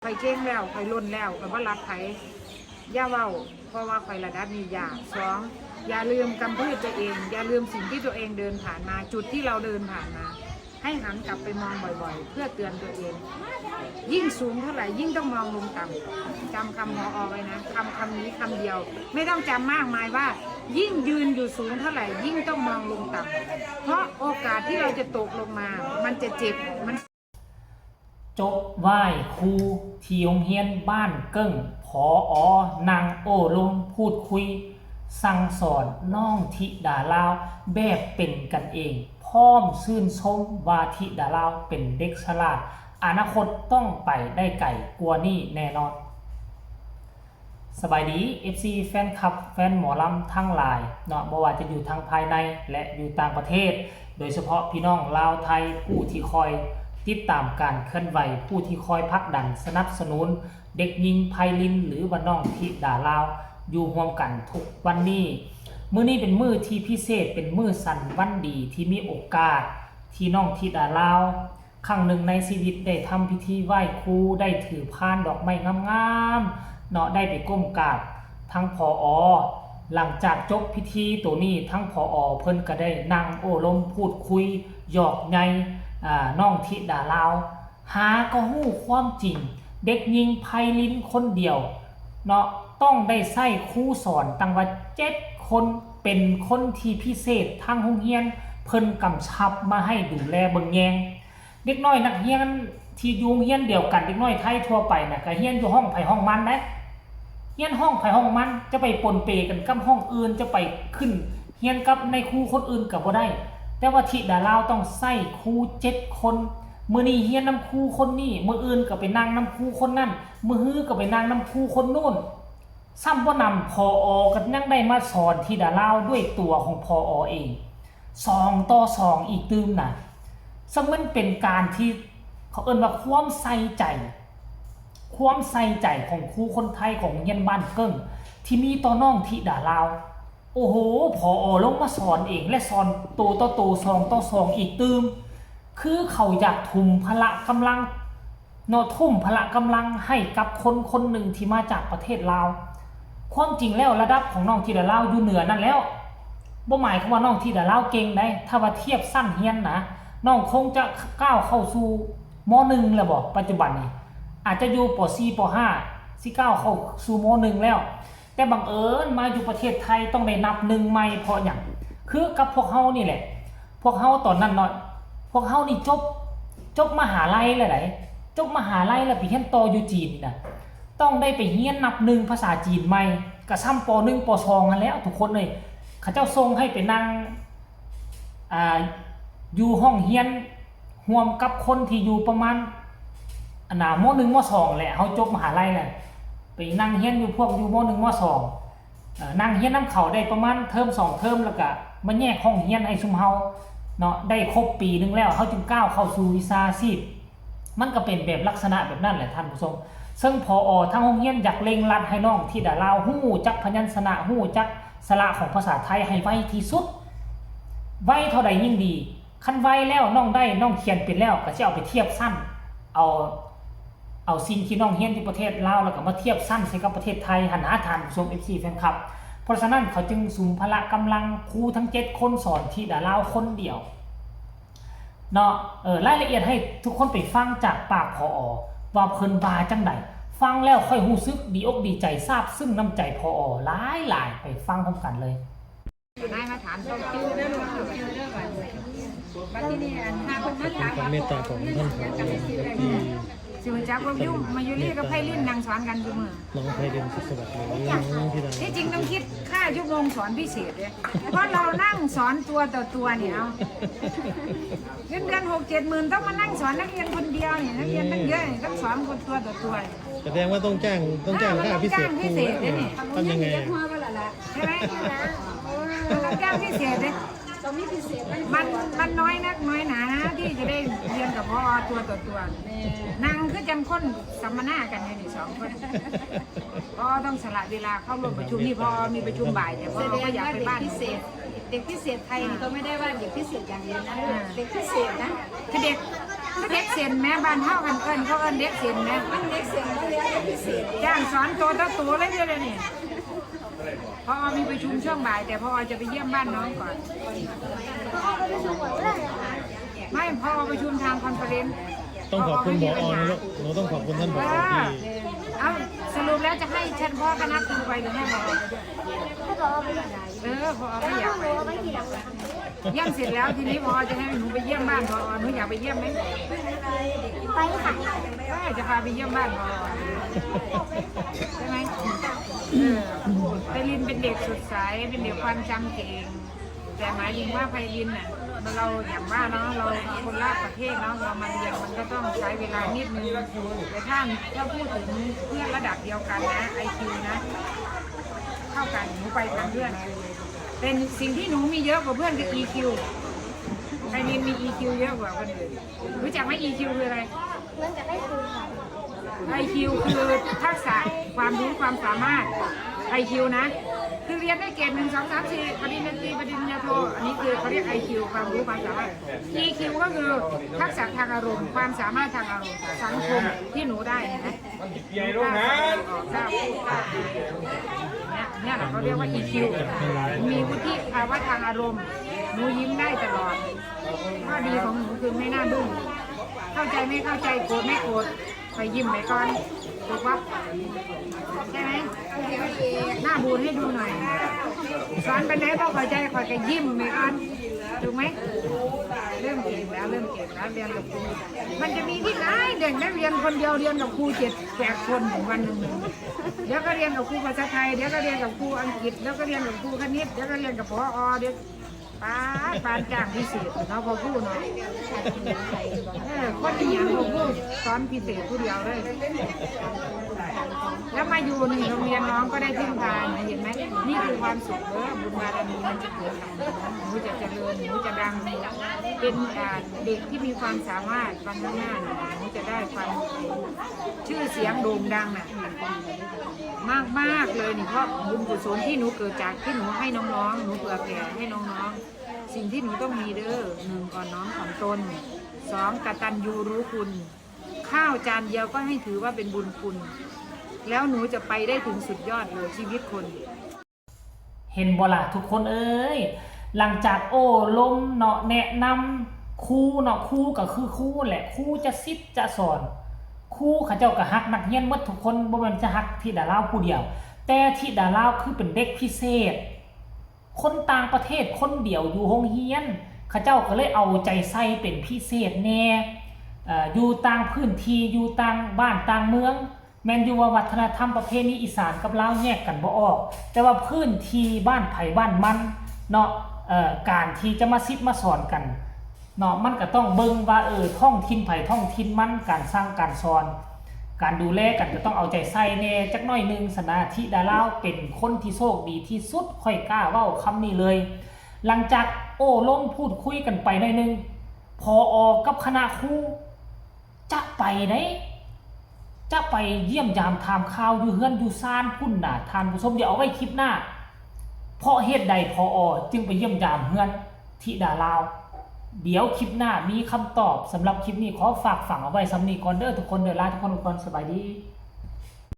ข่อยเก่งแล้วข่อยล้นแล้วข่อยบ่รับไผอย่าเว้าเพราะว่าข่อยระดับนี้ยากสองอย่าลืมกำพืชตัวเองอย่าลืมสิ่งที่ตัวเองเดินผ่านมาจุดที่เราเดินผ่านมาให้หันกลับไปมองบ่อยๆเพื่อเตือนตัวเองยิ่งสูงเท่าไหร่ยิ่งต้องมองลงต่ำจำคำหมอไว้นะคำนี้คำเดียวไม่ต้องจำมากมายว่ายิ่งยืนอยู่สูงเท่าไหร่ยิ่งต้องมองลงต่ำเพราะโอกาสที่เราจะตกลงมามันจะเจ็บมันจบไหว้ครูที่โรงเรียนบ้านเกิ้งผอนางโอ้ลมพูดคุยสั่งสอนน้องธิดาลาวแบบเป็นกันเองพร้อมชื่นชมว่าธิดาลาวเป็นเด็กฉลาดอนาคตต้องไปได้ไกลกว่านี้แน่นอนสบายดี FC แฟนคลับแฟนหมอลำทั้งหลายเนาะบ่ว่าจะอยู่ทางภายในและอยู่ต่างประเทศโดยเฉพาะพี่น้องลาวไทยผู้ที่คอยติดตามการเคลื่อนไหวผู้ที่คอยผลักดันสนับสนุนเด็กหญิงไพลินหรือว่าน้องธิดาลาวอยู่ร่วมกันทุกวันนี้มื้อนี้เป็นมื้อที่พิเศษเป็นมื้อสันวันดีที่มีโอกาสที่น้องธิดาลาวครั้งหนึ่งในชีวิตได้ทำพิธีไหว้ครูได้ถือพานดอกไม้งามๆเนาะได้ไปก้มกราบทั้งผอหลังจากจบพิธีตัวนี้ทั้งผอเพิ่นก็ได้นั่งโอ้ลมพูดคุยหยอกใยน้องธิดาลาวหาก็ฮู้ความจริงเด็กหญิงไพลินคนเดียวเนาะต้องได้ใส่ครูสอนตั้งว่า7คนเป็นคนที่พิเศษทางโรงเรียนเพิ่นกำชับมาให้ดูแลเบิ่งแยงเด็กน้อยนักเรียนที่อยู่โรงเรียนเดียวกันเด็กน้อยไทยทั่วไปน่ะก็เรียนอยู่ห้องไผห้องมันนะเรียนห้องไผห้องมันจะไปปนเปกันกับห้องอื่นจะไปขึ้นเรียนกับในครูคนอื่นก็บ่ได้แต่ว่าธิดาลาวต้องใส่ครู7คนมื้อนี้เรียนนำครูคนนี้มื้ออื่นก็ไปนั่งนำครูคนนั้นมื้อฮื้อก็ไปนั่งนำครูคนโน้นซ้ำบ่นำผอก็ยังได้มาสอนธิดาลาวด้วยตัวของผอเอง2 ต่อ 2อีกตื่มน่ะซึ่งมันเป็นการที่เขาเอิ้นว่าความใส่ใจของครูคนไทยของโรงเรียนบ้านเกิ้งที่มีต่อน้องธิดาลาวโอ้โหผอลงมาสอนเองและสอนตัวต่อตัว2 ต่อ 2อีกตื่มคือเขาอยากทุ่มพละกำลังเนาะทุ่มพละกำลังให้กับคนคนหนึ่งที่มาจากประเทศลาวความจริงแล้วระดับของน้องธิดาลาวอยู่เหนือนั่นแล้วบ่หมายความว่าน้องธิดาลาวเก่งได้ถ้าว่าเทียบสั้นเฮียนนะน้องคงจะก้าวเข้าสู่ม.1 แล้วบ่ปัจจุบันนี้อาจจะอยู่ป.4 ป.5 สิก้าวเข้าสู่ม.1 แล้วแต่บังเอิญมาอยู่ประเทศไทยต้องได้นับ1ใหม่เพราะหยังคือกับพวกเฮานี่แหละพวกเฮาตอนนั้นเนาะพวกเฮานี่จบมหาลัยแล้วไดจบมหาลัยแล้วไปเรียนต่ออยู่จีนนี่น่ะต้องได้ไปเรียนนับ1ภาษาจีนใหม่ก็ซ้ำป.1 ป.2 นั่นแล้วทุกคนเลยเขาเจ้าส่งให้ไปนั่งอยู่ห้องเรียนร่วมกับคนที่อยู่ประมาณม.1 ม.2 แหละเฮาจบมหาลัยแหละไปนั่งเรียนอยู่พวกอยู่ม.1 ม.2 นั่งเรียนนำเขาได้ประมาณเทอม2เทอมแล้วก็มาแยกห้องเรียนให้ซุมเฮาเนาะได้ครบปีนึงแล้วเฮาจึงก้าวเข้าสู่วิชาชีพมันก็เป็นแบบลักษณะแบบนั้นแหละท่านผู้ชมซึ่งผอทางโรงเรียนอยากเร่งรัดให้น้องธิดาลาวฮู้จักพยัญชนะฮู้จักสระของภาษาไทยให้ไวที่สุดไวเท่าใดยิ่งดีคันไวแล้วน้องได้น้องเขียนเป็นแล้วก็สิเอาไปเทียบสั้นเอาสิ่งที่น้องเรียนที่ประเทศลาวแล้วก็มาเทียบสั้นใส่กับประเทศไทยหันหาทานผู้ชม FC แฟนคลับเพราะฉะนั้นเขาจึงสุมพละกำลังครูทั้ง7คนสอนธิดาลาวคนเดียวเนาะรายละเอียดให้ทุกคนไปฟังจากปากผอว่าเพิ่นว่าจังได๋ฟังแล้วค่อยรู้สึกดีอกดีใจซาบซึ้งน้ำใจผอหลายๆไปฟังพร้อมกันเลยนายมาถามต้องคิวเรื่องบัดที่นี่ถ้าคนมาถามว่าเมตตาของท่านที่สิวจักว่ามาอยู่นี่กับไพลินนั่งสอนกันอยู่มื้อน้องไพลินสุขสวัสดิ์เลยน้องธิดาที่จริงต้องคิดค่าชั่วโมงสอนพิเศษเลยเพราะเรานั่งสอนตัวต่อตัวเนี่ยเอาเงินเดือน6-7 หมื่นต้องมานั่งสอนนักเรียนคนเดียวเนี่ยนักเรียนตั้งเยอะต้องสอนคนตัวต่อตัวแสดงว่าต้องจ้างค่าพิเศษครูทำยังไงใช่ไหมต้องจ้างพิเศษเลยมันน้อยนักน้อยหนาที่จะได้เรียนกับพ่อตัวต่อตัวนางคือจังคนสัมมนากันอยู่นี่2 คนก็ต้องสละเวลาเข้าร่วมประชุมนี่พอมีประชุมบ่ายแต่พ่อก็อยากไปบ้านพิเศษเด็กพิเศษไทยก็ไม่ได้ว่าเด็กพิเศษอย่างเดียวนะเด็กพิเศษนะคือเด็กเซนแม่บ้านเท่ากันเขาเอิ้นเด็กเซนแม่มันเด็กเซน สอนตัวต่อตัวเลยเดี๋ยวนี้พอมีประชุมช่วงบ่ายแต่พอจะไปเยี่ยมบ้านน้องก่อนไม่พอประชุมทางคอนเฟอเรนซ์ ต้องขอบคุณหมออนะลูกหนูต้องขอบคุณท่านผอที่ เอาสรุปแล้วจะให้ฉันพ่อคณะครูไปหรือให้พอพอไม่อยากไปเยี่ยมเสร็จแล้วทีนี้พอจะให้หนูไปเยี่ยมบ้านพอหนูอยากไปเยี่ยมไหมไปค่ะจะพาไปเยี่ยมบ้านพอใช่ไหมไพลินเป็นเด็กสดใสเป็นเด็กความจำเก่งแต่หมายถึงว่าไพลินน่ะเราอย่างว่าเนาะเราคนละประเทศเนาะเรามาเรียนมันก็ต้องใช้เวลานิดนึงแต่ถ้าพูดถึงเพื่อนระดับเดียวกันนะ IQ นะเท่ากันหนูไปทางเพื่อนเป็นสิ่งที่หนูมีเยอะกว่าเพื่อนคือ EQ ไพลินมี EQ เยอะกว่าคนอื่นรู้จักไหม EQ คืออะไร IQ คือทักษะความรู้ความสามารถ IQ นะคือเรียนได้เกรด1 2 3 4ปริญญาตรีปริญญาโทอันนี้คือเขาเรียก IQ ความรู้ความสามารถ EQ ก็คือทักษะทางอารมณ์ความสามารถทางอารมณ์สังคมที่หนูได้นะใหญ่ลงนะเนี่ยเขาเรียกว่า EQ มีวุฒิภาวะทางอารมณ์หนูยิ้มได้ตลอดข้อดีของหนูคือไม่น่าบึ้งเข้าใจไม่เข้าใจโกรธไม่โกรธไปยิ้มไปก่อนถูกปะใช่ไหมหน้าบูดให้ดูหน่อยสอนไปแล้วต้องเข้าใจคอยกันยิ้มไปก่อนถูกไหมเริ่มเก่งแล้วเรียนกับครูมันจะมีที่ไหนเด็กนักเรียนคนเดียวเรียนกับครู7-8 คนวันหนึ่งเดี๋ยวก็เรียนกับครูภาษาไทยเดี๋ยวก็เรียนกับครูอังกฤษเดี๋ยวก็เรียนกับครูคณิตเดี๋ยวก็เรียนกับผอ.เดี๋ยวปานจ้างพิเศษเนาะพอพูดเนาะคนที่อย่างพอพูดสอนพิเศษผู้เดียวเลยแล้วมาอยู่ในโรงเรียนน้องก็ได้พึ่งพาเห็นไหมนี่คือความสุขบุญบารมีมันจะเกิดหนูจะเจริญหนูจะดังเป็นเด็กที่มีความสามารถวันข้างหน้าหนูจะได้ความชื่อเสียงโด่งดังมากเลยนี่เพราะบุญกุศลที่หนูเกิดจากที่หนูให้น้องๆหนูเผื่อแผ่ให้น้องๆสิ่งที่หนูต้องมีเด้อ1ก่อนน้องของตน2กตัญญูรู้คุณข้าวจานเดียวก็ให้ถือว่าเป็นบุญคุณแล้วหนูจะไปได้ถึงสุดยอดเลยชีวิตคนเห็นบ่ล่ะทุกคนเอ้ยหลังจากโอ้ล้มเนาะแนะนำครูเนาะครูก็คือครูแหละครูจะซิดจะสอนครูเขาเจ้าก็ฮักนักเรียนหมดทุกคนบ่แม่นจะฮักที่ดาราผู้เดียวแต่ที่ดาราคือเป็นเด็กพิเศษคนต่างประเทศคนเดียวอยู่โรงเรียนเขาเจ้าก็เลยเอาใจใส่เป็นพิเศษแน่อยู่ต่างพื้นที่อยู่ต่างบ้านต่างเมืองแม่นอยู่ว่าวัฒนธรรมประเพณีอีสานกับลาวแยกกันบ่ออกแต่ว่าพื้นที่บ้านไผบ้านมันเนาะการที่จะมาซิดมาสอนกันเนาะมันก็ต้องเบิ่งว่าท้องถิ่นไผท้องถิ่นมันการสร้างการสอนการดูแลกันก็ต้องเอาใจใส่แน่จักหน่อยนึงสนาธิดาลาวเป็นคนที่โชคดีที่สุดค่อยกล้าเว้าคำนี้เลยหลังจากโอ้ล้มพูดคุยกันไปหน่อยนึงพอกับคณะครูจะไปไหนจะไปเยี่ยมยามถามข่าวอยู่เฮือนอยู่ซ่านพุ่นน่ะท่านผู้ชมอย่าเอาไว้คลิปหน้าเพราะเหตุใดพอจึงไปเยี่ยมยามเฮือนธิดาลาวเดี๋ยวคลิปหน้ามีคำตอบสำหรับคลิปนี้ขอฝากฝังเอาไว้สำนีก่อนเด้อทุกคนเด้อลาทุกคนสบายดี